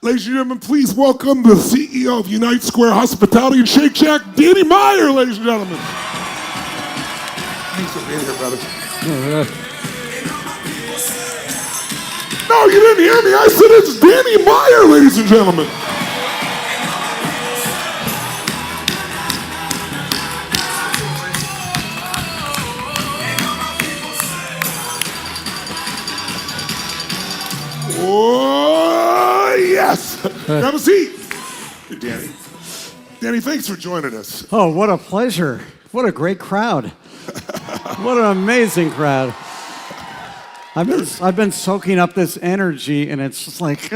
Ladies and gentlemen, please welcome the CEO of Unite Square Hospitality and Shake Shack, Danny Meyer, ladies and gentlemen. Thanks for being here, brother. No, you didn't hear me. I said it's Danny Meyer, ladies and gentlemen. Oh, yes. Have a seat. Hey, Danny. Danny, thanks for joining us. Oh, what a pleasure. What a great crowd. What an amazing crowd. I've been soaking up this energy, and it's just like,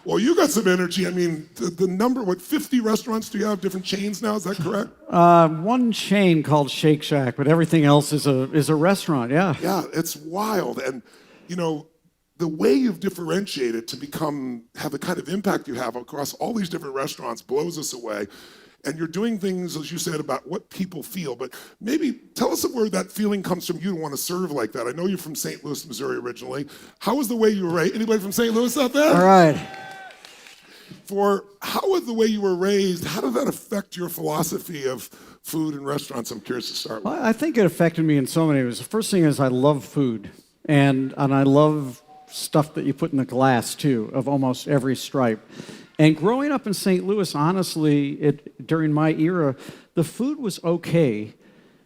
Well, you got some energy. I mean, the number, 50 restaurants do you have, different chains now? Is that correct? one chain called Shake Shack, but everything else is a restaurant, yeah. Yeah, it's wild. And, you know, the way you've differentiated to have the kind of impact you have across all these different restaurants blows us away. And you're doing things, as you said, about what people feel. But maybe tell us where that feeling comes from, you to want to serve like that. I know you're from St. Louis, Missouri originally. How was the way you were raised? Anybody from St. Louis out there? All right. How was the way you were raised? How did that affect your philosophy of food and restaurants? I'm curious to start with. Well, I think it affected me in so many ways. The first thing is I love food, and I love stuff that you put in the glass, too, of almost every stripe. And growing up in St. Louis, honestly, during my era, the food was okay,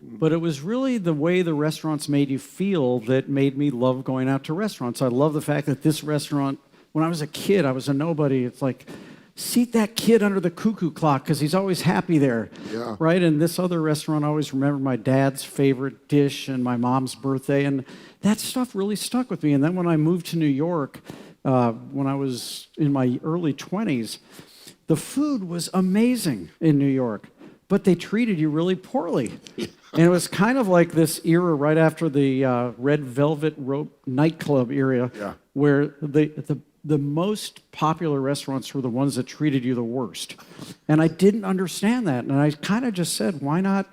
but it was really the way the restaurants made you feel that made me love going out to restaurants. I love the fact that this restaurant, when I was a kid, I was a nobody. It's like, seat that kid under the cuckoo clock because he's always happy there, yeah. Right? And this other restaurant, I always remember my dad's favorite dish and my mom's birthday, and that stuff really stuck with me. And then when I moved to New York, when I was in my early 20s, the food was amazing in New York, but they treated you really poorly. And it was kind of like this era right after the Red Velvet Rope nightclub era, yeah. where the most popular restaurants were the ones that treated you the worst. And I didn't understand that. And I kind of just said, why not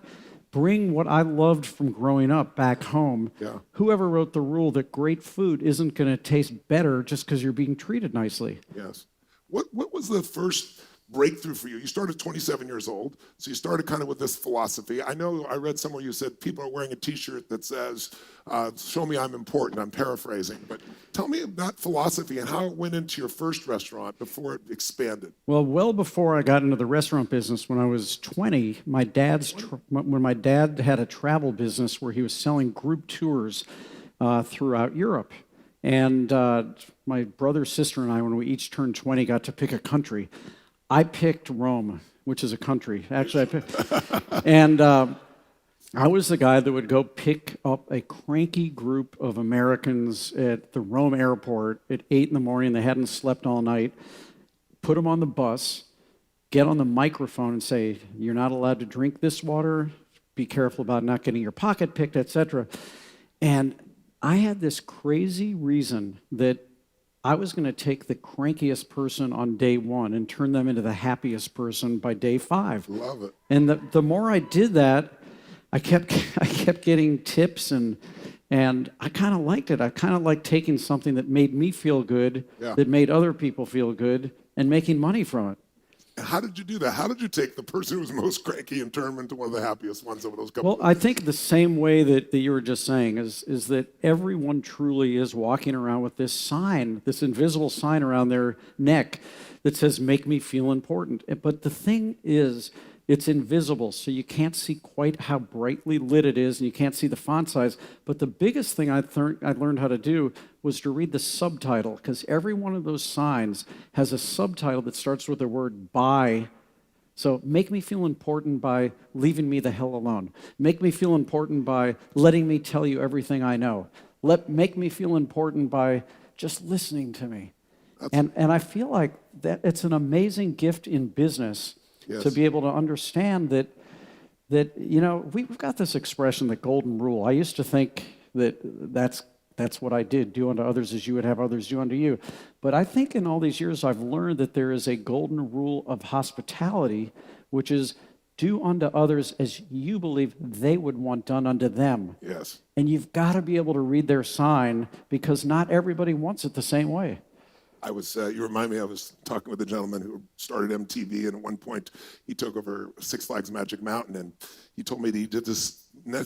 bring what I loved from growing up back home? Yeah. Whoever wrote the rule that great food isn't going to taste better just because you're being treated nicely? Yes. What was the first breakthrough for you? You started 27 years old, so you started kind of with this philosophy. I know I read somewhere you said people are wearing a T-shirt that says, show me I'm important. I'm paraphrasing. But tell me about philosophy and how it went into your first restaurant before it expanded. Well before I got into the restaurant business, when I was 20, when my dad had a travel business where he was selling group tours throughout Europe. And my brother, sister, and I, when we each turned 20, got to pick a country. I picked Rome, which is a country. Actually, and I was the guy that would go pick up a cranky group of Americans at the Rome airport at 8 in the morning. They hadn't slept all night. Put them on the bus, get on the microphone and say, you're not allowed to drink this water. Be careful about not getting your pocket picked, etc. And I had this crazy reason that I was going to take the crankiest person on day one and turn them into the happiest person by day 5. Love it. And the more I did that, I kept getting tips, and I kind of liked it. I kind of liked taking something that made me feel good, yeah. that made other people feel good, and making money from it. And how did you do that? How did you take the person who was most cranky and turn him into one of the happiest ones over those couple of Well, I think the same way that you were just saying is that everyone truly is walking around with this sign, this invisible sign around their neck that says, make me feel important. But the thing is, it's invisible, so you can't see quite how brightly lit it is, and you can't see the font size. But the biggest thing I learned how to do was to read the subtitle, because every one of those signs has a subtitle that starts with the word "by." So make me feel important by leaving me the hell alone. Make me feel important by letting me tell you everything I know. Make me feel important by just listening to me. And I feel like that it's an amazing gift in business. Yes. To be able to understand that you know, we've got this expression, the golden rule. I used to think that's what I did, do unto others as you would have others do unto you. But I think in all these years I've learned that there is a golden rule of hospitality, which is do unto others as you believe they would want done unto them. Yes. And you've got to be able to read their sign, because not everybody wants it the same way. You remind me, I was talking with a gentleman who started MTV, and at one point he took over Six Flags Magic Mountain, and he told me that he did this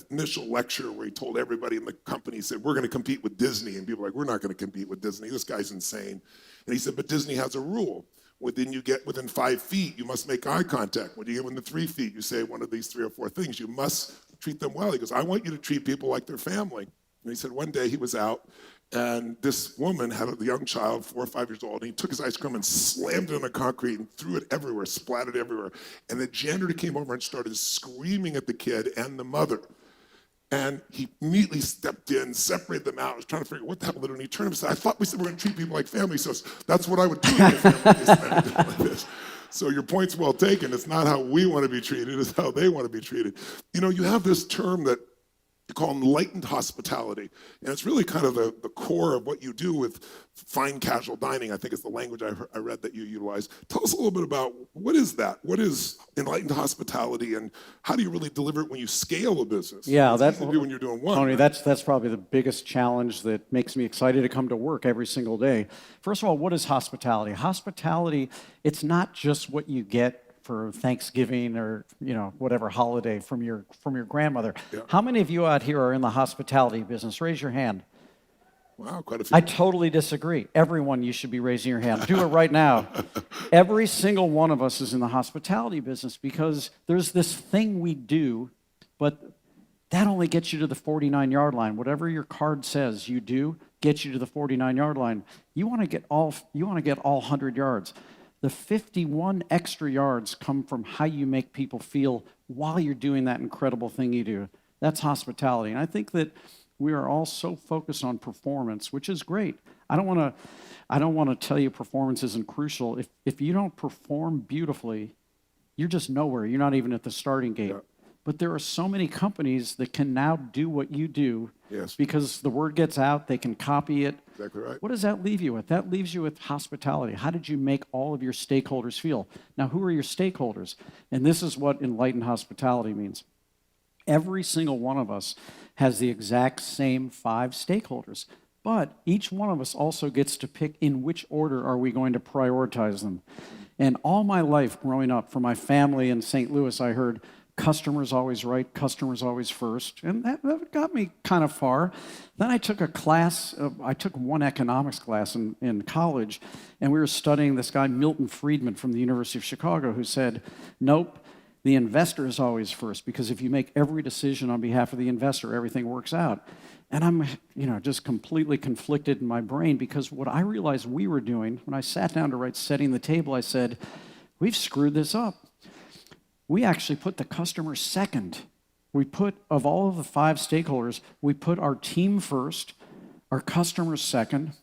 initial lecture where he told everybody in the company, he said, we're going to compete with Disney. And people were like, we're not going to compete with Disney. This guy's insane. And he said, but Disney has a rule. You get within 5 feet, you must make eye contact. When you get within 3 feet, you say one of these 3 or 4 things. You must treat them well. He goes, I want you to treat people like their family. And he said one day he was out, and this woman had a young child, 4 or 5 years old, and he took his ice cream and slammed it on the concrete and threw it everywhere, splattered everywhere. And the janitor came over and started screaming at the kid and the mother. And he immediately stepped in, separated them out. I was trying to figure out what the hell they're doing. He turned and said, I thought we said we're going to treat people like family. So that's what I would do if my family did like this. So your point's well taken. It's not how we want to be treated. It's how they want to be treated. You know, you have this term that you call enlightened hospitality. And it's really kind of the core of what you do with fine casual dining. I think it's the language I read that you utilize. Tell us a little bit about what is that? What is enlightened hospitality, and how do you really deliver it when you scale a business? Yeah, it's easy to do when you're doing one. Tony, right? that's probably the biggest challenge that makes me excited to come to work every single day. First of all, what is hospitality? Hospitality, it's not just what you get for Thanksgiving or whatever holiday from your grandmother. Yeah. How many of you out here are in the hospitality business? Raise your hand. Wow, quite a few. I totally disagree. Everyone, you should be raising your hand. Do it right now. Every single one of us is in the hospitality business because there's this thing we do, but that only gets you to the 49-yard line. Whatever your card says you do gets you to the 49-yard line. You want to get all 100 yards. The 51 extra yards come from how you make people feel while you're doing that incredible thing you do. That's hospitality. And I think that we are all so focused on performance, which is great. I don't want to tell you performance isn't crucial. If you don't perform beautifully, you're just nowhere. You're not even at the starting gate. Yeah. But there are so many companies that can now do what you do Yes. because the word gets out, they can copy it. Exactly right. What does that leave you with? That leaves you with hospitality. How did you make all of your stakeholders feel? Now, who are your stakeholders? And this is what enlightened hospitality means. Every single one of us has the exact same 5 stakeholders, but each one of us also gets to pick in which order are we going to prioritize them. And all my life growing up, from my family in St. Louis, I heard customers always right, customers always first. And that got me kind of far. Then I took one economics class in college, and we were studying this guy, Milton Friedman from the University of Chicago, who said, nope, the investor is always first, because if you make every decision on behalf of the investor, everything works out. And I'm, just completely conflicted in my brain, because what I realized we were doing, when I sat down to write Setting the Table, I said, we've screwed this up. We actually put the customer second. Of all of the 5 stakeholders, we put our team first, our customers second,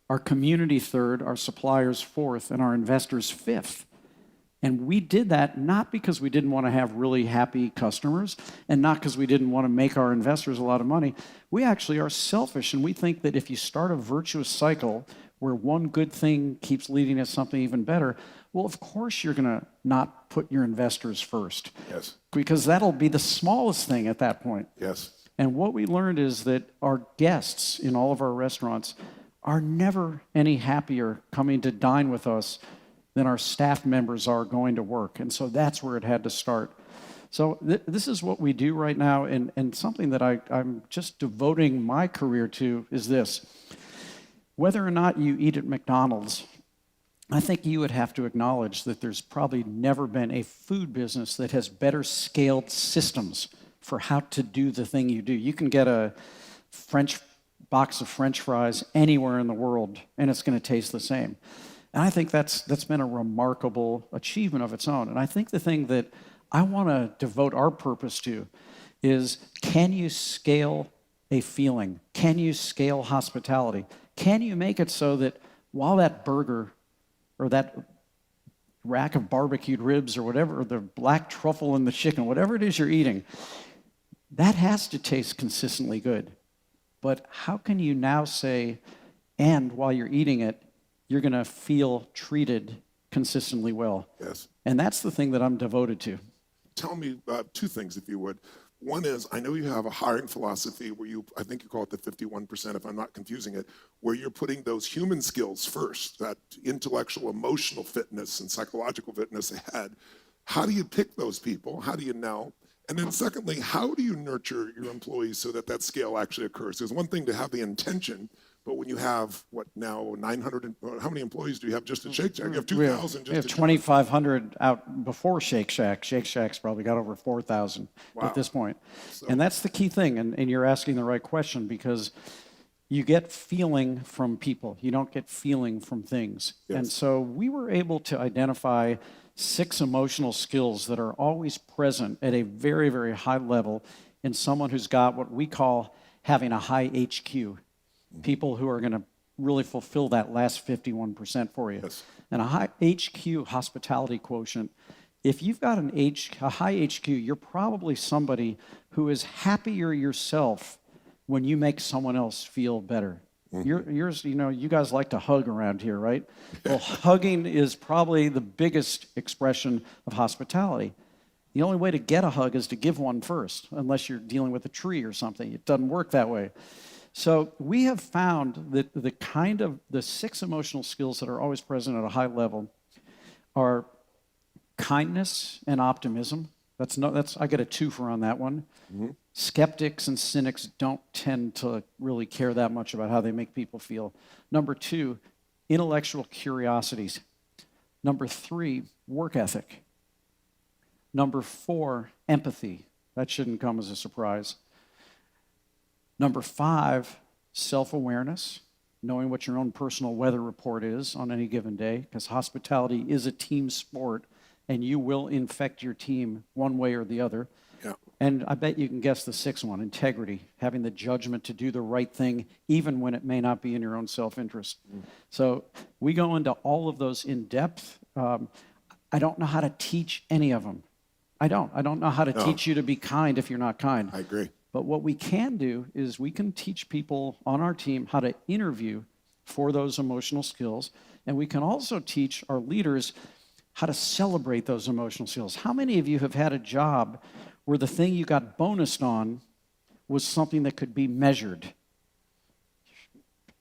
our community third, our suppliers fourth, and our investors fifth. And we did that not because we didn't want to have really happy customers and not because we didn't want to make our investors a lot of money. We actually are selfish, and we think that if you start a virtuous cycle where one good thing keeps leading to something even better, well, of course you're going to not put your investors first. Yes. Because that'll be the smallest thing at that point. Yes. And what we learned is that our guests in all of our restaurants are never any happier coming to dine with us than our staff members are going to work. And so that's where it had to start. So this is what we do right now, and something that I'm just devoting my career to is this. Whether or not you eat at McDonald's, I think you would have to acknowledge that there's probably never been a food business that has better scaled systems for how to do the thing you do. You can get a box of French fries anywhere in the world, and it's going to taste the same. And I think that's been a remarkable achievement of its own. And I think the thing that I want to devote our purpose to is, can you scale a feeling? Can you scale hospitality? Can you make it so that while that burger or that rack of barbecued ribs or whatever, or the black truffle in the chicken, whatever it is you're eating, that has to taste consistently good. But how can you now say, and while you're eating it, you're going to feel treated consistently well? Yes. And that's the thing that I'm devoted to. Tell me 2 things, if you would. One is, I know you have a hiring philosophy where I think you call it the 51%, if I'm not confusing it, where you're putting those human skills first, that intellectual, emotional fitness and psychological fitness ahead. How do you pick those people? How do you know? And then secondly, how do you nurture your employees so that that scale actually occurs? There's one thing to have the intention, but when you have, what now, 900, how many employees do you have just at Shake Shack? You have 2,000 just we have at 2,500 out before Shake Shack. Shake Shack's probably got over 4,000 at this point. And that's the key thing, and you're asking the right question, because you get feeling from people. You don't get feeling from things. Yes. And so we were able to identify 6 emotional skills that are always present at a very, very high level in someone who's got what we call having a high HQ. People who are going to really fulfill that last 51% for you. Yes. And a high HQ, hospitality quotient, if you've got a high HQ, you're probably somebody who is happier yourself when you make someone else feel better. Yours, you guys like to hug around here, right? Well, hugging is probably the biggest expression of hospitality. The only way to get a hug is to give one first, unless you're dealing with a tree or something. It doesn't work that way. So we have found that the 6 emotional skills that are always present at a high level are kindness and optimism. I get a 2 for on that one. Mm-hmm. Skeptics and cynics don't tend to really care that much about how they make people feel. Number 2, intellectual curiosities. Number 3, work ethic. Number 4, empathy. That shouldn't come as a surprise. Number 5, self-awareness, knowing what your own personal weather report is on any given day, because hospitality is a team sport, and you will infect your team one way or the other. Yeah. And I bet you can guess the 6th one, integrity, having the judgment to do the right thing, even when it may not be in your own self-interest. So we go into all of those in depth. I don't know how to teach any of them. I don't know how to teach you to be kind if you're not kind. I agree. But what we can do is we can teach people on our team how to interview for those emotional skills. And we can also teach our leaders how to celebrate those emotional skills. How many of you have had a job where the thing you got bonused on was something that could be measured?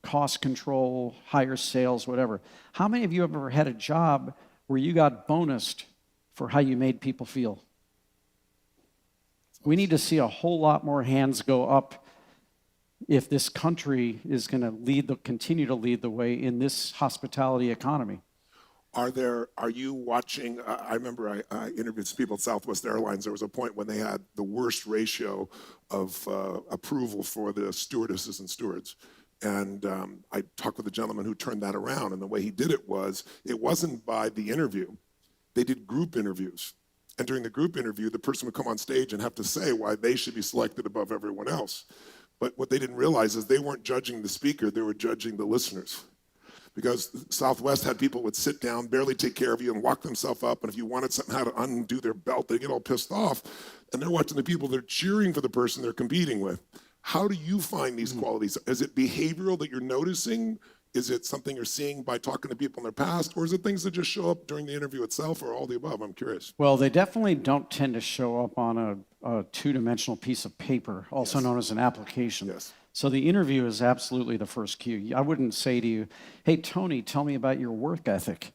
Cost control, higher sales, whatever. How many of you have ever had a job where you got bonused for how you made people feel? We need to see a whole lot more hands go up if this country is going to continue to lead the way in this hospitality economy. Are you watching? I remember I interviewed some people at Southwest Airlines. There was a point when they had the worst ratio of approval for the stewardesses and stewards. And I talked with a gentleman who turned that around. And the way he did it wasn't by the interview. They did group interviews. And during the group interview, the person would come on stage and have to say why they should be selected above everyone else. But what they didn't realize is they weren't judging the speaker, they were judging the listeners. Because Southwest had people would sit down, barely take care of you, and lock themselves up. And if you wanted somehow to undo their belt, they get all pissed off. And they're watching the people, they're cheering for the person they're competing with. How do you find these qualities? Is it behavioral that you're noticing? Is it something you're seeing by talking to people in their past? Or is it things that just show up during the interview itself, or all the above? I'm curious. Well, they definitely don't tend to show up on a two-dimensional piece of paper, also known as an application. Yes. So the interview is absolutely the first cue. I wouldn't say to you, hey, Tony, tell me about your work ethic.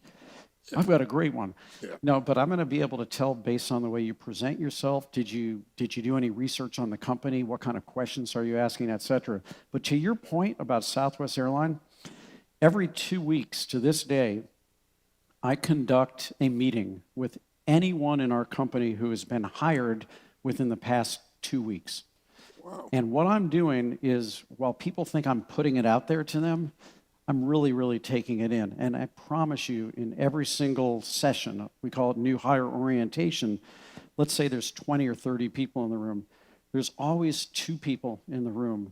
I've got a great one. Yeah. No, but I'm going to be able to tell based on the way you present yourself. Did you do any research on the company? What kind of questions are you asking, et cetera? But to your point about Southwest Airlines, every 2 weeks to this day, I conduct a meeting with anyone in our company who has been hired within the past 2 weeks. Wow. And what I'm doing is, while people think I'm putting it out there to them, I'm really, really taking it in. And I promise you, in every single session, we call it new hire orientation, let's say there's 20 or 30 people in the room, there's always 2 people in the room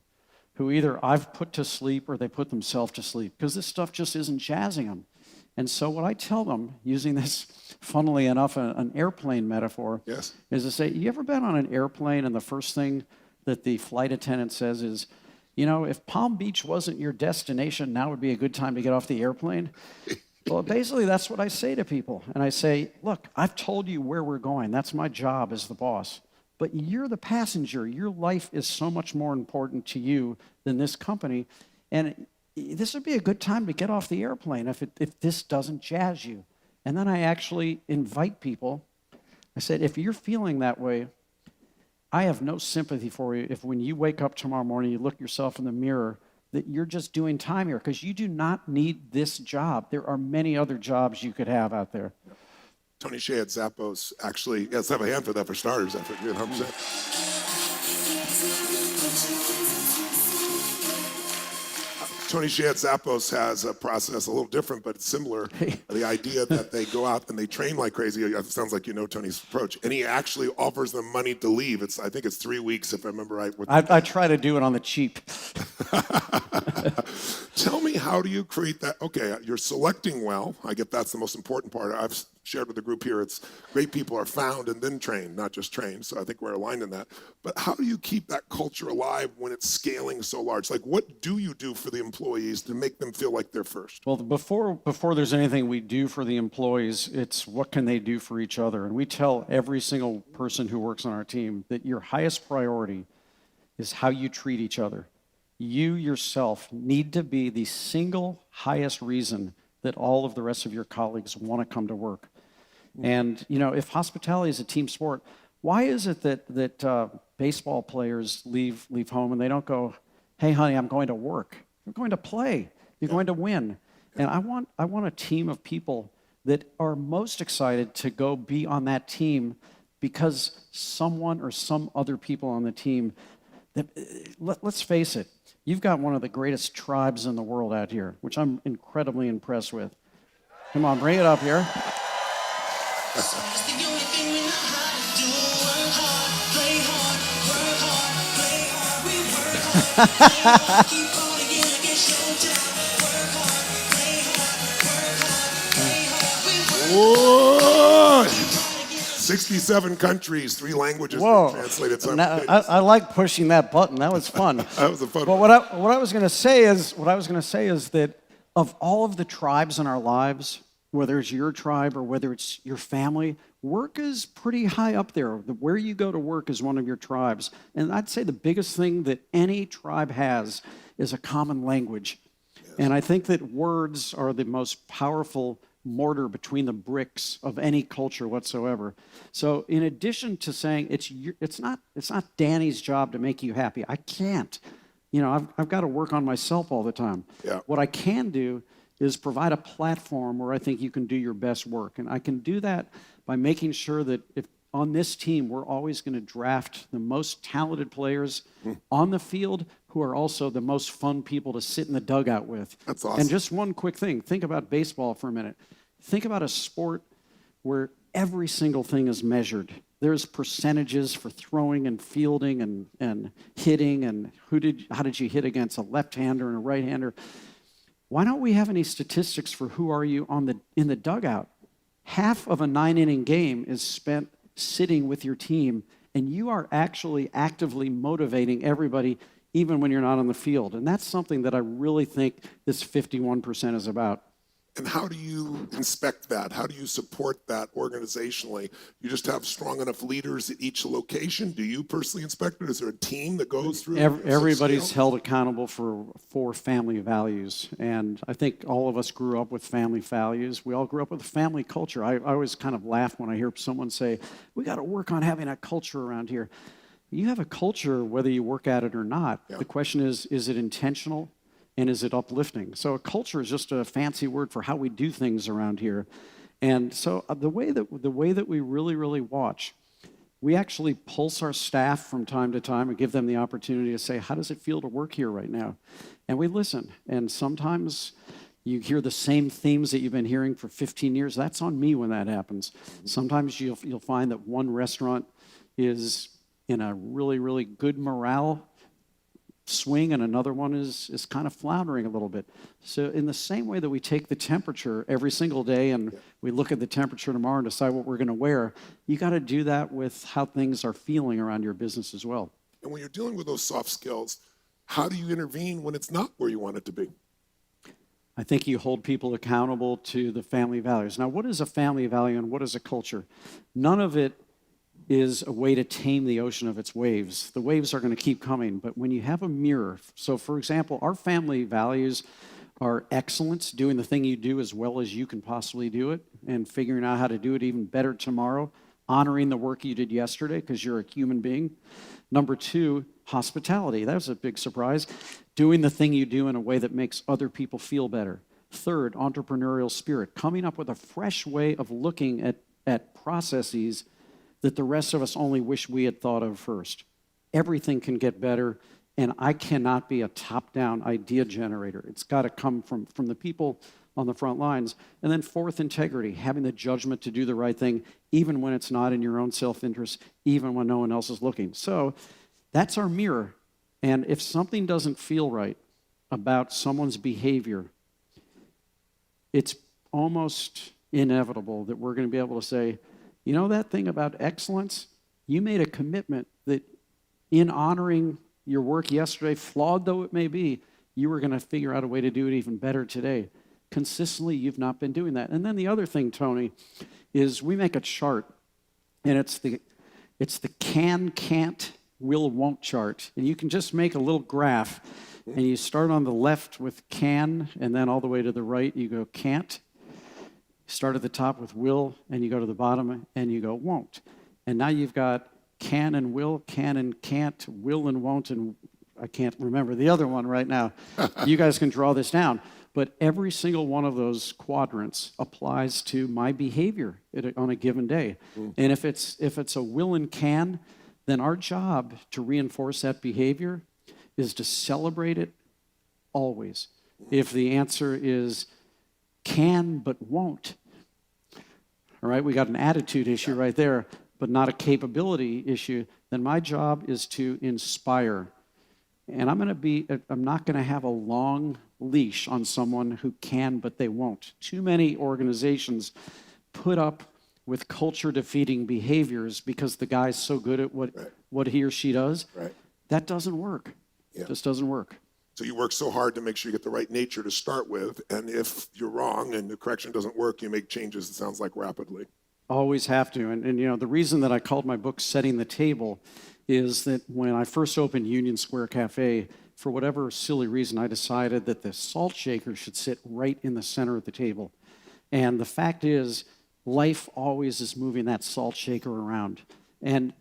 who either I've put to sleep or they put themselves to sleep, because this stuff just isn't jazzing them. And so what I tell them, using this, funnily enough, an airplane metaphor, yes, is to say, you ever been on an airplane and the first thing that the flight attendant says is, you know, if Palm Beach wasn't your destination, now would be a good time to get off the airplane? Well, basically, that's what I say to people. And I say, look, I've told you where we're going. That's my job as the boss. but you're the passenger. Your life is so much more important to you than this company. And this would be a good time to get off the airplane if this doesn't jazz you. And then I actually invite people. I said, if you're feeling that way, I have no sympathy for you if when you wake up tomorrow morning, you look yourself in the mirror, that you're just doing time here, because you do not need this job. There are many other jobs you could have out there. Tony Hsieh at Zappos actually, let's have a hand for that for starters. I think 100%. Tony Hsieh at Zappos has a process a little different, but it's similar. The idea that they go out and they train like crazy. It sounds like you know Tony's approach. And he actually offers them money to leave. I think it's 3 weeks, if I remember right. I try to do it on the cheap. Tell me, how do you create that? Okay, you're selecting well. I get that's the most important part. I've shared with the group here, it's great people are found and then trained, not just trained. So I think we're aligned in that. But how do you keep that culture alive when it's scaling so large? Like, what do you do for the employees to make them feel like they're first? Well, before there's anything we do for the employees, it's what can they do for each other. And we tell every single person who works on our team that your highest priority is how you treat each other. You yourself need to be the single highest reason that all of the rest of your colleagues want to come to work. And, you know, if hospitality is a team sport, why is it that baseball players leave home and they don't go, hey, honey, I'm going to work. You're going to play. You're going to win. And I want a team of people that are most excited to go be on that team because someone or some other people on the team, let's face it, you've got one of the greatest tribes in the world out here, which I'm incredibly impressed with. Come on, bring it up here. Whoa! 67 countries, 3 languages. Whoa! Translated. I like pushing that button. That was fun. That was a fun. But what I was going to say is that of all of the tribes in our lives, whether it's your tribe or whether it's your family, work is pretty high up there. Where you go to work is one of your tribes. And I'd say the biggest thing that any tribe has is a common language. Yes. And I think that words are the most powerful mortar between the bricks of any culture whatsoever. So in addition to saying it's not Danny's job to make you happy, I can't. You know, I've got to work on myself all the time. Yeah. What I can do is provide a platform where I think you can do your best work. And I can do that by making sure that if on this team, we're always going to draft the most talented players on the field who are also the most fun people to sit in the dugout with. That's awesome. And just one quick thing. Think about baseball for a minute. Think about a sport where every single thing is measured. There's percentages for throwing and fielding and hitting and how did you hit against a left-hander and a right-hander. Why don't we have any statistics for who are you in the dugout? Half of a 9-inning game is spent sitting with your team, and you are actually actively motivating everybody even when you're not on the field. And that's something that I really think this 51% is about. And how do you inspect that? How do you support that organizationally? You just have strong enough leaders at each location? Do you personally inspect it? Is there a team that goes through? Everybody's held accountable for family values. And I think all of us grew up with family values. We all grew up with a family culture. I always kind of laugh when I hear someone say, we got to work on having a culture around here. You have a culture whether you work at it or not. Yeah. The question is it intentional? And is it uplifting? So a culture is just a fancy word for how we do things around here. And so the way that we really, really watch, we actually pulse our staff from time to time and give them the opportunity to say, how does it feel to work here right now? And we listen. And sometimes you hear the same themes that you've been hearing for 15 years. That's on me when that happens. Sometimes you'll find that one restaurant is in a really, really good morale swing and another one is kind of floundering a little bit. So in the same way that we take the temperature every single day and we look at the temperature tomorrow and decide what we're going to wear, you got to do that with how things are feeling around your business as well. And when you're dealing with those soft skills, how do you intervene when it's not where you want it to be? I think you hold people accountable to the family values. Now, what is a family value and what is a culture? None of it is a way to tame the ocean of its waves. The waves are going to keep coming, but when you have a mirror, so for example, our family values are excellence, doing the thing you do as well as you can possibly do it, and figuring out how to do it even better tomorrow, honoring the work you did yesterday because you're a human being. Number 2, hospitality. That was a big surprise. Doing the thing you do in a way that makes other people feel better. 3rd, entrepreneurial spirit, coming up with a fresh way of looking at processes that the rest of us only wish we had thought of first. Everything can get better, and I cannot be a top-down idea generator. It's got to come from the people on the front lines. And then 4th, integrity, having the judgment to do the right thing, even when it's not in your own self-interest, even when no one else is looking. So that's our mirror. And if something doesn't feel right about someone's behavior, it's almost inevitable that we're going to be able to say, you know that thing about excellence? You made a commitment that in honoring your work yesterday, flawed though it may be, you were going to figure out a way to do it even better today. Consistently, you've not been doing that. And then the other thing, Tony, is we make a chart, and it's the can, can't, will, won't chart. And you can just make a little graph, and you start on the left with can, and then all the way to the right, you go can't. Start at the top with will, and you go to the bottom, and you go won't. And now you've got can and will, can and can't, will and won't, and I can't remember the other one right now. You guys can draw this down. But every single one of those quadrants applies to my behavior on a given day. And if it's a will and can, then our job to reinforce that behavior is to celebrate it always. If the answer is can but won't, all right, we got an attitude issue right there, but not a capability issue, then my job is to inspire. And I'm not going to have a long leash on someone who can but they won't. Too many organizations put up with culture-defeating behaviors because the guy's so good at what he or she does. Right. That doesn't work. Yeah. It just doesn't work. So you work so hard to make sure you get the right nature to start with, and if you're wrong and the correction doesn't work, you make changes, it sounds like, rapidly. Always have to. And you know, the reason that I called my book Setting the Table is that when I first opened Union Square Cafe, for whatever silly reason, I decided that the salt shaker should sit right in the center of the table. And the fact is, life always is moving that salt shaker around. And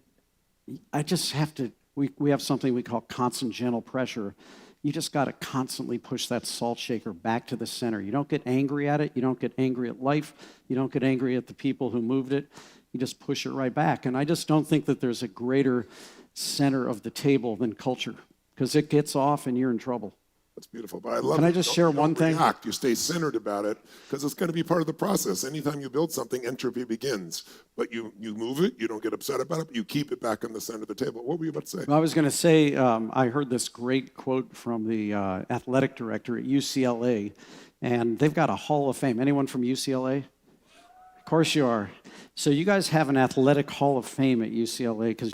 I just have to, we have something we call constant gentle pressure. You just got to constantly push that salt shaker back to the center. You don't get angry at it. You don't get angry at life. You don't get angry at the people who moved it. You just push it right back. And I just don't think that there's a greater center of the table than culture, because it gets off and you're in trouble. That's beautiful. But I love Can it. I just share one thing? React. You stay centered about it because it's going to be part of the process. Anytime you build something, entropy begins. But you move it, you don't get upset about it, but you keep it back in the center of the table. What were you about to say? I was going to say, I heard this great quote from the athletic director at UCLA, and they've got a Hall of Fame. Anyone from UCLA? Of course you are. So you guys have an athletic Hall of Fame at UCLA because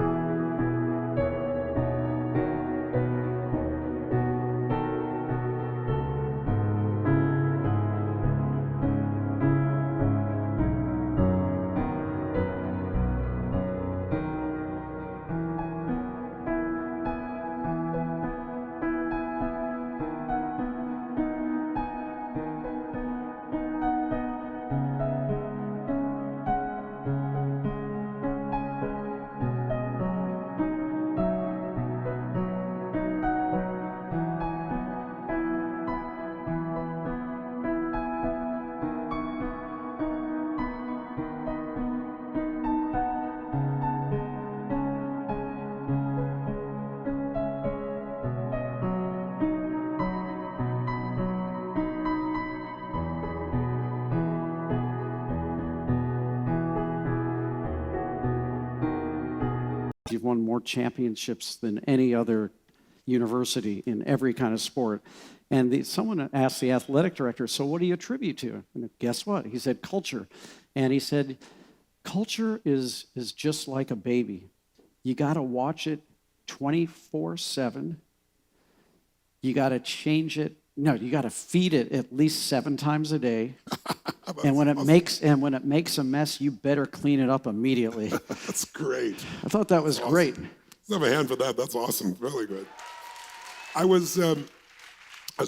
you've won more championships than any other university in every kind of sport. And someone asked the athletic director, so what do you attribute to? And guess what? He said, culture. And he said, culture is just like a baby. You got to watch it 24/7. You got to change it No, you got to feed it at least 7 times a day. And when it makes a mess, you better clean it up immediately. That's great. I thought that was great. Let's have a hand for that. That's awesome. Really good. I was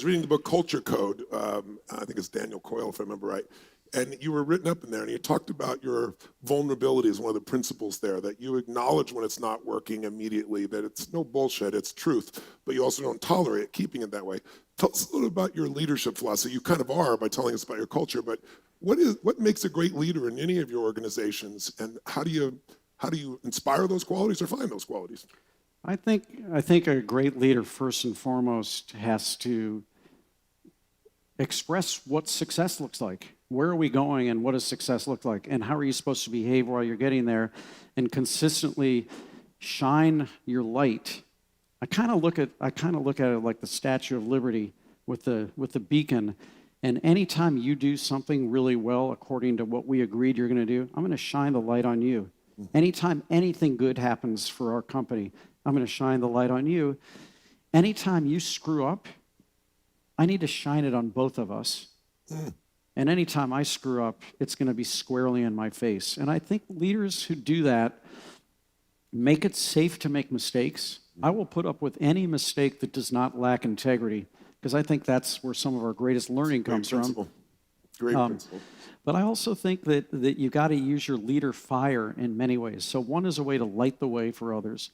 reading the book Culture Code. I think it's Daniel Coyle, if I remember right. And you were written up in there, and you talked about your vulnerability as one of the principles there, that you acknowledge when it's not working immediately, that it's no bullshit, it's truth, but you also don't tolerate keeping it that way. Tell us a little about your leadership philosophy. You kind of are by telling us about your culture, but what makes a great leader in any of your organizations, and how do you inspire those qualities or find those qualities? I think a great leader, first and foremost, has to express what success looks like. Where are we going, and what does success look like, and how are you supposed to behave while you're getting there, and consistently shine your light. I kind of look at it like the Statue of Liberty with the beacon. And anytime you do something really well according to what we agreed you're going to do, I'm going to shine the light on you. Anytime anything good happens for our company, I'm going to shine the light on you. Anytime you screw up, I need to shine it on both of us. And anytime I screw up, it's going to be squarely in my face. And I think leaders who do that make it safe to make mistakes. I will put up with any mistake that does not lack integrity, because I think that's where some of our greatest learning comes from. Great principle. But I also think that you got to use your leader fire in many ways. So one is a way to light the way for others.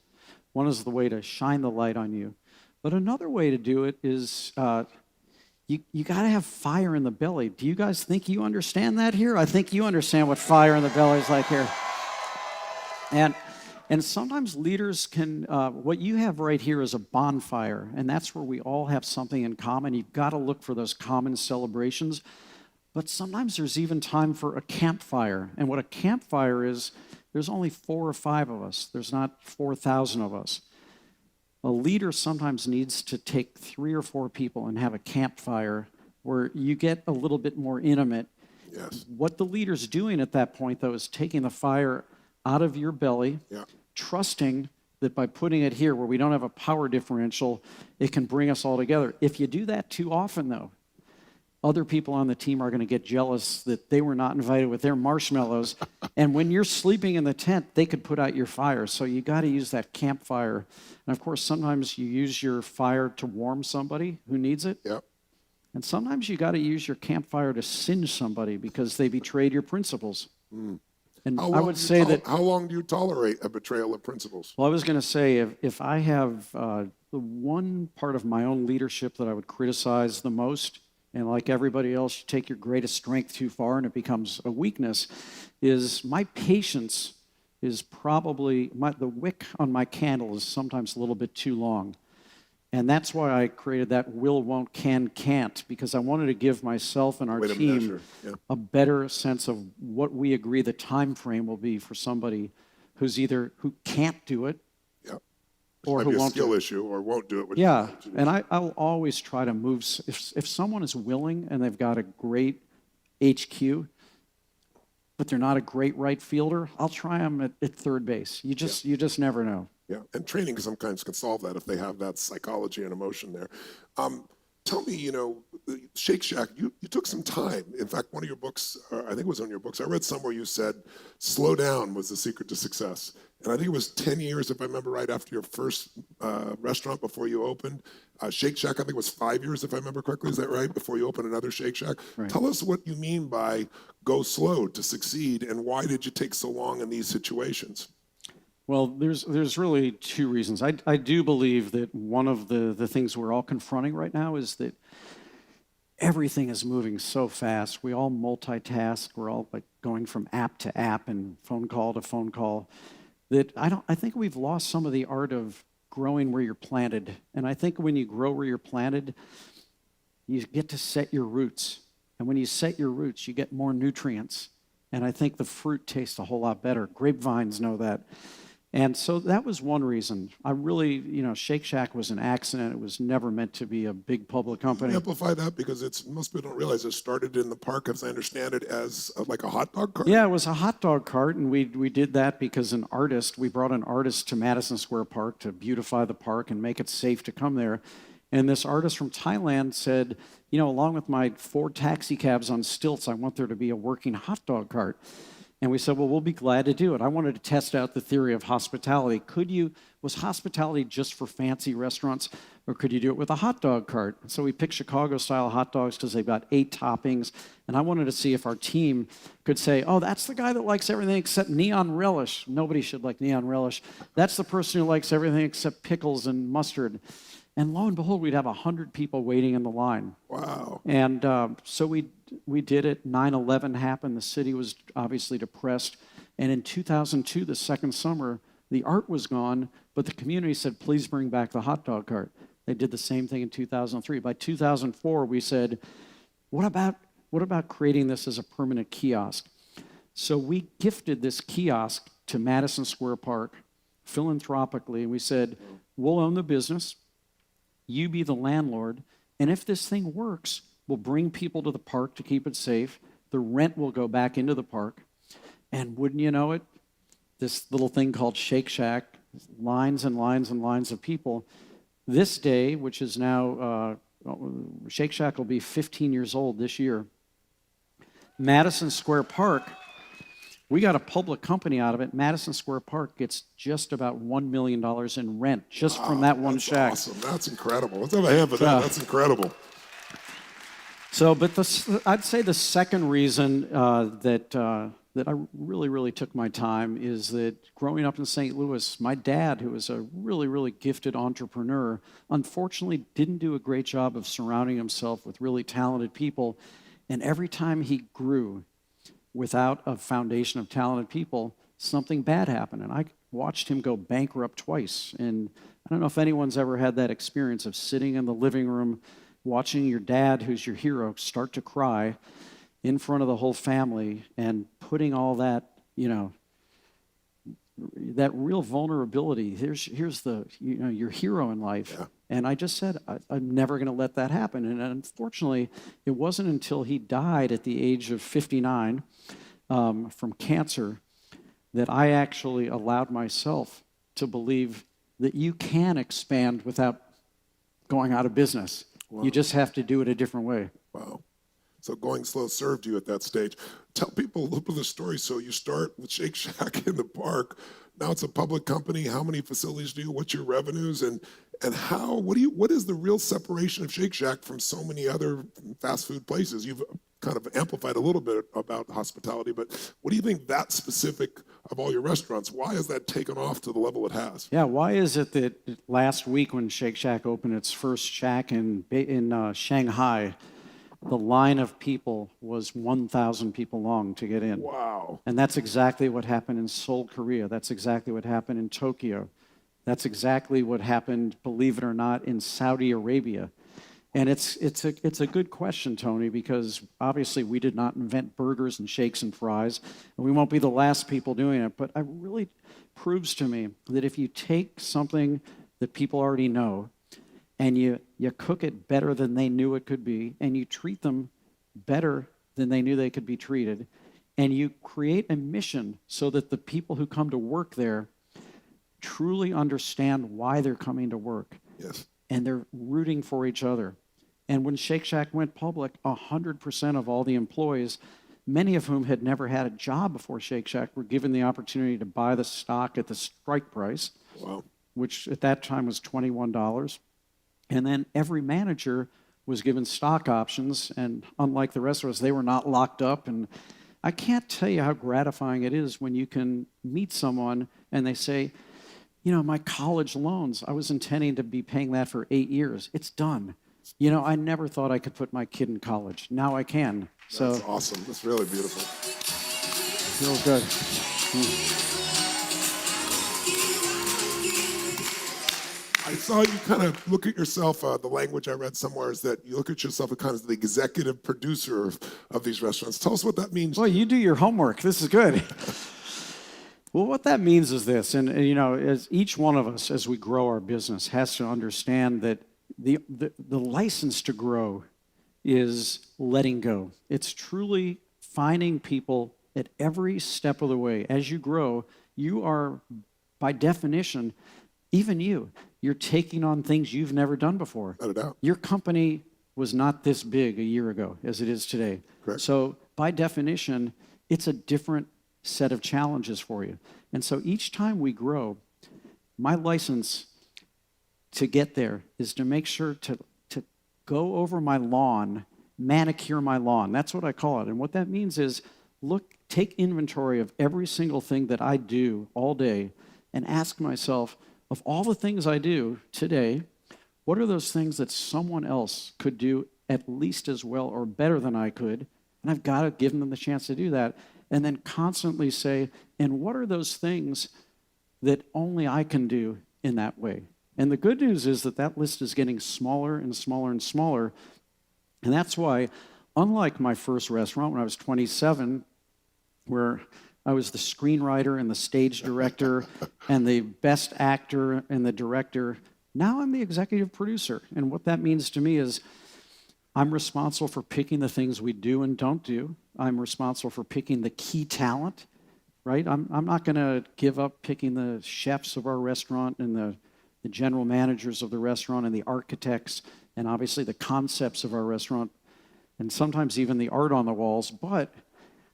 One is the way to shine the light on you. But another way to do it is you got to have fire in the belly. Do you guys think you understand that here? I think you understand what fire in the belly is like here. And sometimes leaders can, what you have right here is a bonfire, and that's where we all have something in common. You've got to look for those common celebrations. But sometimes there's even time for a campfire. And what a campfire is, there's only 4 or 5 of us. There's not 4,000 of us. A leader sometimes needs to take 3 or 4 people and have a campfire where you get a little bit more intimate. Yes. What the leader's doing at that point, though, is taking the fire out of your belly, trusting that by putting it here where we don't have a power differential, it can bring us all together. If you do that too often, though, other people on the team are going to get jealous that they were not invited with their marshmallows. And when you're sleeping in the tent, they could put out your fire. So you got to use that campfire. And of course, sometimes you use your fire to warm somebody who needs it. Yep. And sometimes you got to use your campfire to singe somebody because they betrayed your principles. And I would say that... How long do you tolerate a betrayal of principles? Well, I was going to say, if I have the one part of my own leadership that I would criticize the most, and like everybody else, you take your greatest strength too far and it becomes a weakness, is my patience is probably, the wick on my candle is sometimes a little bit too long. And that's why I created that will, won't, can, can't, because I wanted to give myself and our team a better sense of what we agree the time frame will be for somebody who can't do it, or who won't do it. Skill issue or won't do it. And I'll always try to move. If someone is willing and they've got a great HQ, but they're not a great right fielder, I'll try them at third base. You just never know. Yeah, and training sometimes can solve that if they have that psychology and emotion there. Tell me, Shake Shack, you took some time. In fact, one of your books, I think it was one of your books, I read somewhere you said, slow down was the secret to success. And I think it was 10 years, if I remember right, after your first restaurant before you opened. Shake Shack, I think it was 5 years, if I remember correctly. Is that right? Before you opened another Shake Shack? Right. Tell us what you mean by go slow to succeed, and why did you take so long in these situations? Well, there's really 2 reasons. I do believe that one of the things we're all confronting right now is that everything is moving so fast. We all multitask. We're all like going from app to app and phone call to phone call. That I think we've lost some of the art of growing where you're planted. And I think when you grow where you're planted, you get to set your roots. And when you set your roots, you get more nutrients. And I think the fruit tastes a whole lot better. Grapevines know that. And so that was one reason. I really, Shake Shack was an accident. It was never meant to be a big public company. Amplify that, because most people don't realize it started in the park, as I understand it, as like a hot dog cart. Yeah, it was a hot dog cart, and we did that because we brought an artist to Madison Square Park to beautify the park and make it safe to come there. And this artist from Thailand said, along with my 4 taxi cabs on stilts, I want there to be a working hot dog cart. And we said, well, we'll be glad to do it. I wanted to test out the theory of hospitality. Was hospitality just for fancy restaurants, or could you do it with a hot dog cart? So we picked Chicago-style hot dogs because they've got 8 toppings, and I wanted to see if our team could say, oh, that's the guy that likes everything except neon relish. Nobody should like neon relish. That's the person who likes everything except pickles and mustard. And lo and behold, we'd have 100 people waiting in the line. Wow. And so we did it. 9/11 happened. The city was obviously depressed. And in 2002, the second summer, the art was gone, but the community said, please bring back the hot dog cart. They did the same thing in 2003. By 2004, we said, what about creating this as a permanent kiosk? So we gifted this kiosk to Madison Square Park philanthropically, and we said, we'll own the business. You be the landlord, and if this thing works, we'll bring people to the park to keep it safe. The rent will go back into the park. And wouldn't you know it, this little thing called Shake Shack, lines and lines and lines of people. This day, which is now, Shake Shack will be 15 years old this year. Madison Square Park, we got a public company out of it. Madison Square Park gets just about $1 million in rent just from that one shack. Awesome. That's incredible. Let's have a hand for that. That's incredible. So, but I'd say the second reason that I really, really took my time is that growing up in St. Louis, my dad, who was a really, really gifted entrepreneur, unfortunately didn't do a great job of surrounding himself with really talented people. And every time he grew without a foundation of talented people, something bad happened. And I watched him go bankrupt twice. And I don't know if anyone's ever had that experience of sitting in the living room watching your dad, who's your hero, start to cry in front of the whole family and putting all that, that real vulnerability. Here's the, your hero in life. Yeah. And I just said, I'm never going to let that happen. And unfortunately, it wasn't until he died at the age of 59 from cancer that I actually allowed myself to believe that you can expand without going out of business. Wow. You just have to do it a different way. Wow. So going slow served you at that stage. Tell people a little bit of the story. So you start with Shake Shack in the park. Now it's a public company. How many facilities do you? What's your revenues? And how? What is the real separation of Shake Shack from so many other fast food places? You've kind of amplified a little bit about hospitality, but what do you think that specific of all your restaurants? Why has that taken off to the level it has? Yeah, why is it that last week when Shake Shack opened its first shack in Shanghai, the line of people was 1,000 people long to get in? Wow. And that's exactly what happened in Seoul, Korea. That's exactly what happened in Tokyo. That's exactly what happened, believe it or not, in Saudi Arabia. And it's a good question, Tony, because obviously we did not invent burgers and shakes and fries, and we won't be the last people doing it. But it really proves to me that if you take something that people already know and you cook it better than they knew it could be, and you treat them better than they knew they could be treated, and you create a mission so that the people who come to work there truly understand why they're coming to work. Yes. And they're rooting for each other. And when Shake Shack went public, 100% of all the employees, many of whom had never had a job before Shake Shack, were given the opportunity to buy the stock at the strike price, wow, which at that time was $21. And then every manager was given stock options, and unlike the rest of us, they were not locked up. And I can't tell you how gratifying it is when you can meet someone and they say, my college loans, I was intending to be paying that for 8 years. It's done. I never thought I could put my kid in college. Now I can. So that's awesome. That's really beautiful. Real good. I saw you kind of look at yourself, the language I read somewhere is that you look at yourself as kind of the executive producer of these restaurants. Tell us what that means. Well, you do your homework. This is good. Well, what that means is this, and as each one of us, as we grow our business, has to understand that the license to grow is letting go. It's truly finding people at every step of the way. As you grow, you are, by definition, even you're taking on things you've never done before. Not a doubt. Your company was not this big a year ago as it is today. Correct. So by definition, it's a different set of challenges for you. And so each time we grow, my license to get there is to make sure to go over my lawn, manicure my lawn. That's what I call it. And what that means is take inventory of every single thing that I do all day and ask myself, of all the things I do today, what are those things that someone else could do at least as well or better than I could? And I've got to give them the chance to do that. And then constantly say, and what are those things that only I can do in that way? And the good news is that list is getting smaller and smaller and smaller. And that's why, unlike my first restaurant when I was 27, where I was the screenwriter and the stage director and the best actor and the director, now I'm the executive producer. And what that means to me is I'm responsible for picking the things we do and don't do. I'm responsible for picking the key talent, right? I'm not going to give up picking the chefs of our restaurant and the general managers of the restaurant and the architects and obviously the concepts of our restaurant and sometimes even the art on the walls. But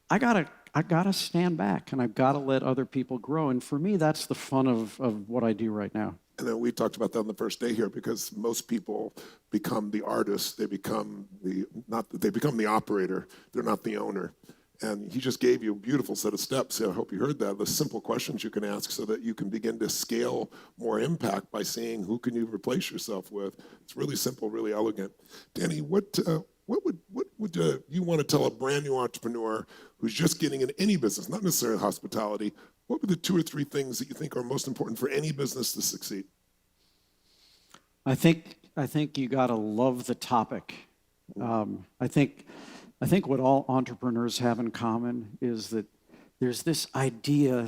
I gotta stand back and I've got to let other people grow. And for me, that's the fun of what I do right now. And then we talked about that on the first day here, because most people become the artist. They become the operator. They're not the owner. And he just gave you a beautiful set of steps. I hope you heard that. The simple questions you can ask so that you can begin to scale more impact by seeing who can you replace yourself with. It's really simple, really elegant. Danny, what would you want to tell a brand new entrepreneur who's just getting in any business, not necessarily hospitality? What were the 2 or 3 things that you think are most important for any business to succeed? I think you got to love the topic. I think what all entrepreneurs have in common is that there's this idea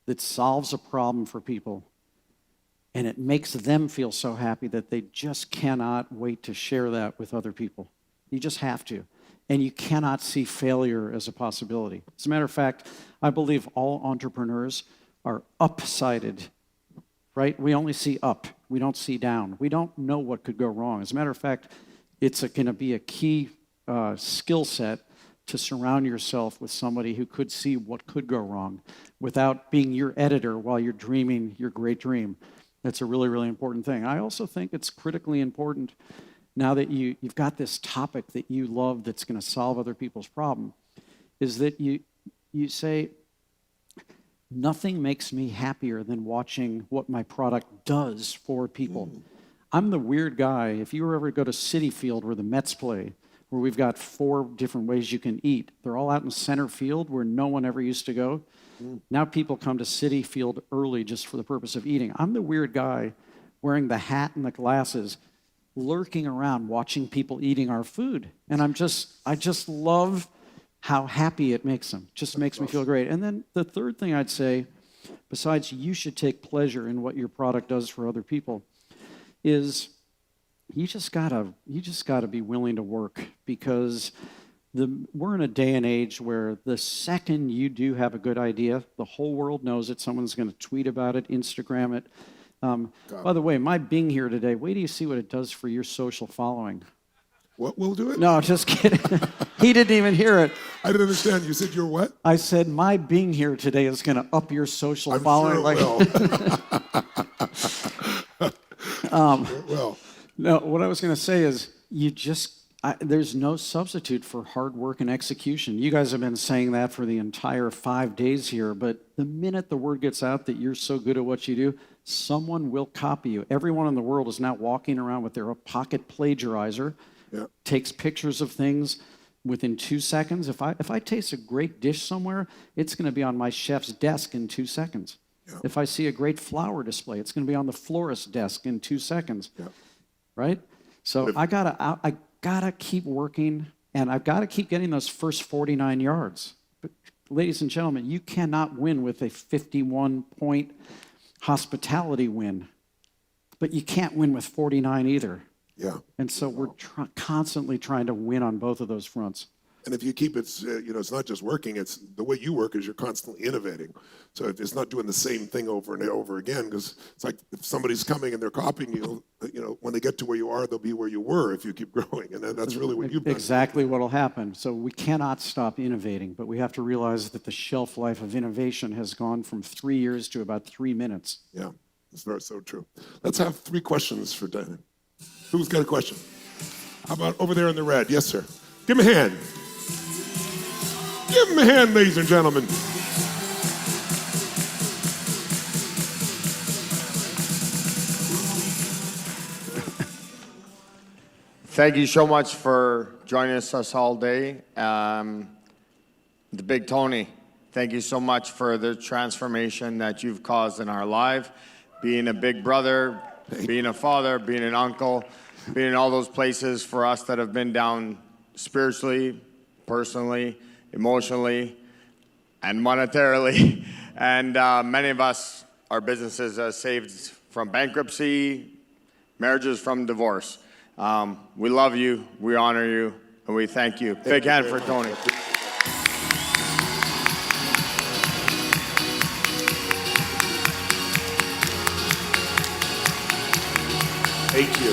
that solves a problem for people, and it makes them feel so happy that they just cannot wait to share that with other people. You just have to. And you cannot see failure as a possibility. As a matter of fact, I believe all entrepreneurs are up-sided, right? We only see up. We don't see down. We don't know what could go wrong. As a matter of fact, it's going to be a key skill set to surround yourself with somebody who could see what could go wrong without being your editor while you're dreaming your great dream. That's a really, really important thing. I also think it's critically important now that you've got this topic that you love that's going to solve other people's problem, is that you say, nothing makes me happier than watching what my product does for people. I'm the weird guy. If you ever go to Citi Field where the Mets play, where we've got 4 different ways you can eat, they're all out in center field where no one ever used to go. Now people come to Citi Field early just for the purpose of eating. I'm the weird guy wearing the hat and the glasses, lurking around watching people eating our food. And I just love how happy it makes them. Just makes me feel great. And then the third thing I'd say, besides you should take pleasure in what your product does for other people, is you just gotta be willing to work, because we're in a day and age where the second you do have a good idea, the whole world knows it. Someone's going to tweet about it, Instagram it. By the way, my being here today, wait till you see what it does for your social following. What will do it? No, just kidding. He didn't even hear it. I didn't understand. You said you're what? I said my being here today is going to up your social I'm following. sure it will. Well. No, what I was going to say is there's no substitute for hard work and execution. You guys have been saying that for the entire 5 days here, but the minute the word gets out that you're so good at what you do, someone will copy you. Everyone in the world is now walking around with their pocket plagiarizer, takes pictures of things within 2 seconds. If I taste a great dish somewhere, it's going to be on my chef's desk in 2 seconds. If I see a great flower display, it's going to be on the florist's desk in 2 seconds. Right? So I gotta keep working, and I've got to keep getting those first 49 yards. But, ladies and gentlemen, you cannot win with a 51-point hospitality win, but you can't win with 49 either. And so we're constantly trying to win on both of those fronts. And if you keep it, it's not just working, it's the way you work is you're constantly innovating. So if it's not doing the same thing over and over again, because it's like if somebody's coming and they're copying you, when they get to where you are, they'll be where you were if you keep growing. And that's really what you've done. Exactly what will happen. So we cannot stop innovating, but we have to realize that the shelf life of innovation has gone from 3 years to about 3 minutes. Yeah, that's very so true. Let's have 3 questions for Diane. Who's got a question? How about over there in the red? Yes, sir. Give him a hand. Give him a hand, ladies and gentlemen. Thank you so much for joining us all day. The Big Tony, thank you so much for the transformation that you've caused in our life. Being a big brother, being a father, being an uncle, being in all those places for us that have been down spiritually, personally, emotionally, and monetarily. And many of us, our businesses are saved from bankruptcy, marriages from divorce. We love you, we honor you, and we thank you. Big hand for Tony. Thank you.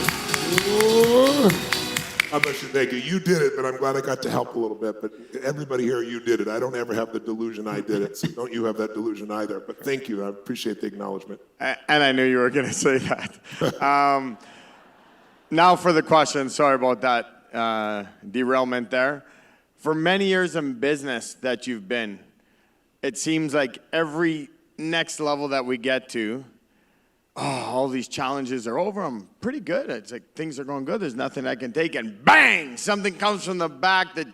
How about you? Thank you. You did it, but I'm glad I got to help a little bit. But everybody here, you did it. I don't ever have the delusion I did it, so don't you have that delusion either. But thank you. I appreciate the acknowledgement. And I knew you were going to say that. Now for the question. Sorry about that derailment there. For many years in business that you've been, it seems like every next level that we get to, all these challenges are over. I'm pretty good. It's like things are going good. There's nothing I can take. And bang, something comes from the back that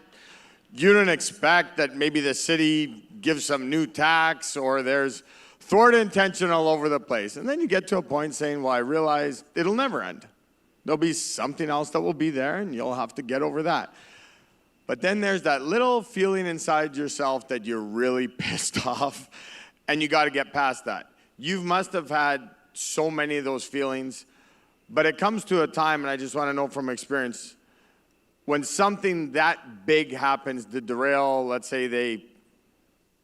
you didn't expect, that maybe the city gives some new tax, or there's thwarted intention all over the place. And then you get to a point saying, well, I realize it'll never end. There'll be something else that will be there, and you'll have to get over that. But then there's that little feeling inside yourself that you're really pissed off, and you got to get past that. You must have had so many of those feelings, but it comes to a time, and I just want to know from experience, when something that big happens to derail, let's say they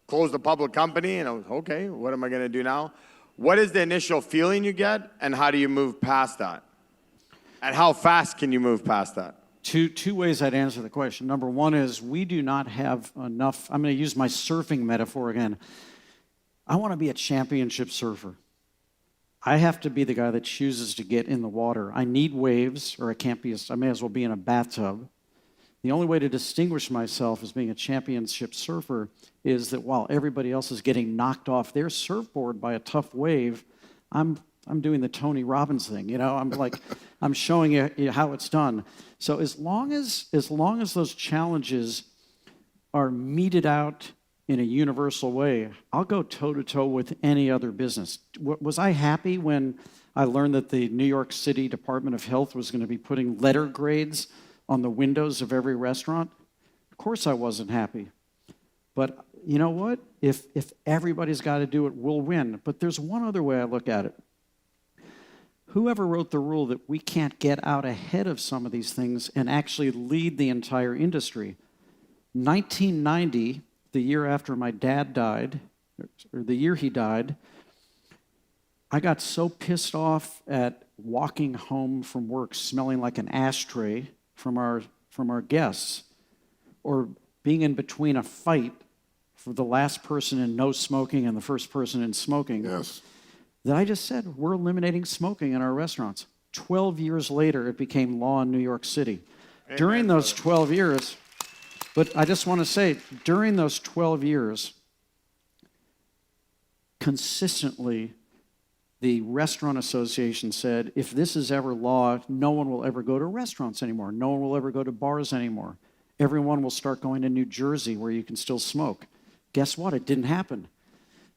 close the public company, and I was, okay, what am I going to do now? What is the initial feeling you get, and how do you move past that? And how fast can you move past that? Two ways I'd answer the question. Number one is we do not have enough. I'm going to use my surfing metaphor again. I want to be a championship surfer. I have to be the guy that chooses to get in the water. I need waves, or I may as well be in a bathtub. The only way to distinguish myself as being a championship surfer is that while everybody else is getting knocked off their surfboard by a tough wave, I'm doing the Tony Robbins thing. I'm showing you how it's done. So as long as those challenges are meted out in a universal way, I'll go toe-to-toe with any other business. Was I happy when I learned that the New York City Department of Health was going to be putting letter grades on the windows of every restaurant? Of course I wasn't happy. But you know what? If everybody's got to do it, we'll win. But there's one other way I look at it. Whoever wrote the rule that we can't get out ahead of some of these things and actually lead the entire industry? 1990, the year after my dad died, or the year he died, I got so pissed off at walking home from work smelling like an ashtray from our guests, or being in between a fight for the last person in no smoking and the first person in smoking, Yes. that I just said, we're eliminating smoking in our restaurants. 12 years later, it became law in New York City. Amen, During those brother. 12 years, but I just want to say, during those 12 years, consistently, the Restaurant Association said, if this is ever law, no one will ever go to restaurants anymore. No one will ever go to bars anymore. Everyone will start going to New Jersey where you can still smoke. Guess what? It didn't happen.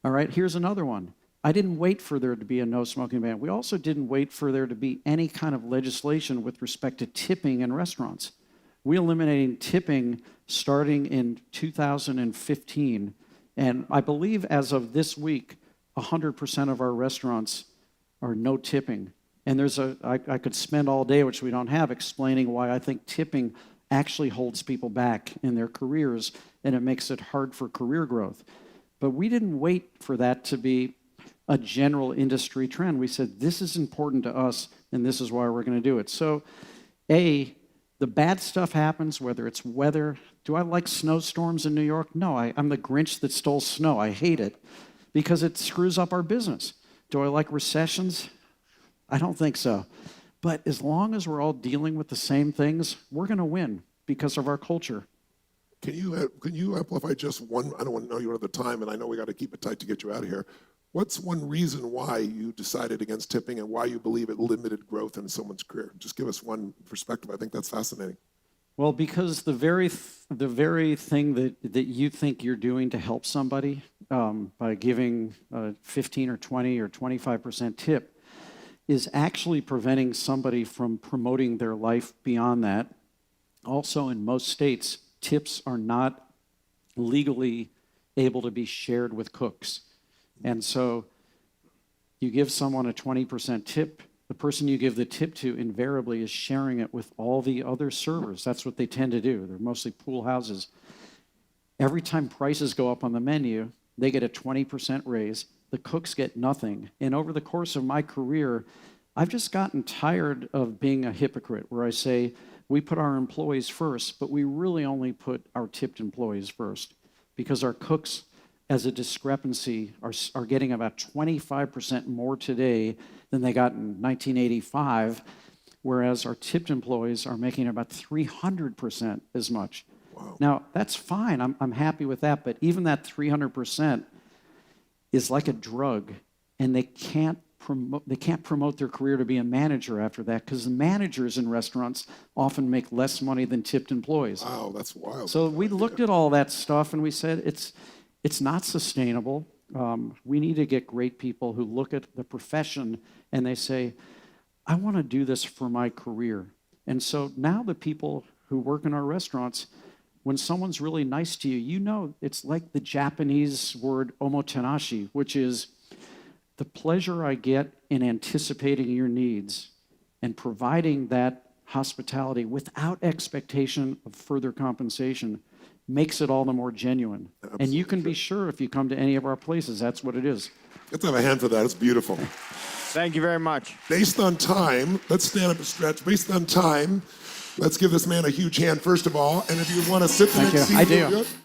All right, here's another one. I didn't wait for there to be a no smoking ban. We also didn't wait for there to be any kind of legislation with respect to tipping in restaurants. We eliminated tipping starting in 2015. And I believe as of this week, 100% of our restaurants are no tipping. And I could spend all day, which we don't have, explaining why I think tipping actually holds people back in their careers, and it makes it hard for career growth. But we didn't wait for that to be a general industry trend. We said, this is important to us, and this is why we're going to do it. So, the bad stuff happens, whether it's weather. Do I like snowstorms in New York? No, I'm the Grinch that stole snow. I hate it because it screws up our business. Do I like recessions? I don't think so. But as long as we're all dealing with the same things, we're going to win because of our culture. Can you amplify just one? I don't want to know you at the time, and I know we got to keep it tight to get you out of here. What's one reason why you decided against tipping and why you believe it limited growth in someone's career? Just give us one perspective. I think that's fascinating. Well, because the very thing that you think you're doing to help somebody by giving a 15 or 20 or 25% tip is actually preventing somebody from promoting their life beyond that. Also, in most states, tips are not legally able to be shared with cooks. And so you give someone a 20% tip, the person you give the tip to invariably is sharing it with all the other servers. That's what they tend to do. They're mostly pool houses. Every time prices go up on the menu, they get a 20% raise. The cooks get nothing. And over the course of my career, I've just gotten tired of being a hypocrite where I say, we put our employees first, but we really only put our tipped employees first because our cooks, as a discrepancy, are getting about 25% more today than they got in 1985, whereas our tipped employees are making about 300% as much. Wow. Now, that's fine. I'm happy with that, but even that 300% is like a drug, and they can't promote their career to be a manager after that because the managers in restaurants often make less money than tipped employees. Wow, that's wild. So we looked at all that stuff and we said it's not sustainable. We need to get great people who look at the profession and they say, I want to do this for my career. And so now the people who work in our restaurants, when someone's really nice to you, you know it's like the Japanese word omotenashi, which is the pleasure I get in anticipating your needs and providing that hospitality without expectation of further compensation makes it all the more genuine. Absolutely. And you can be sure if you come to any of our places, that's what it is. Let's have a hand for that. It's beautiful. Thank you very much. Based on time, let's stand up and stretch. Based on time, let's give this man a huge hand, first of all. And if you want to sit the Thank next you. seat, I do. we'll do it.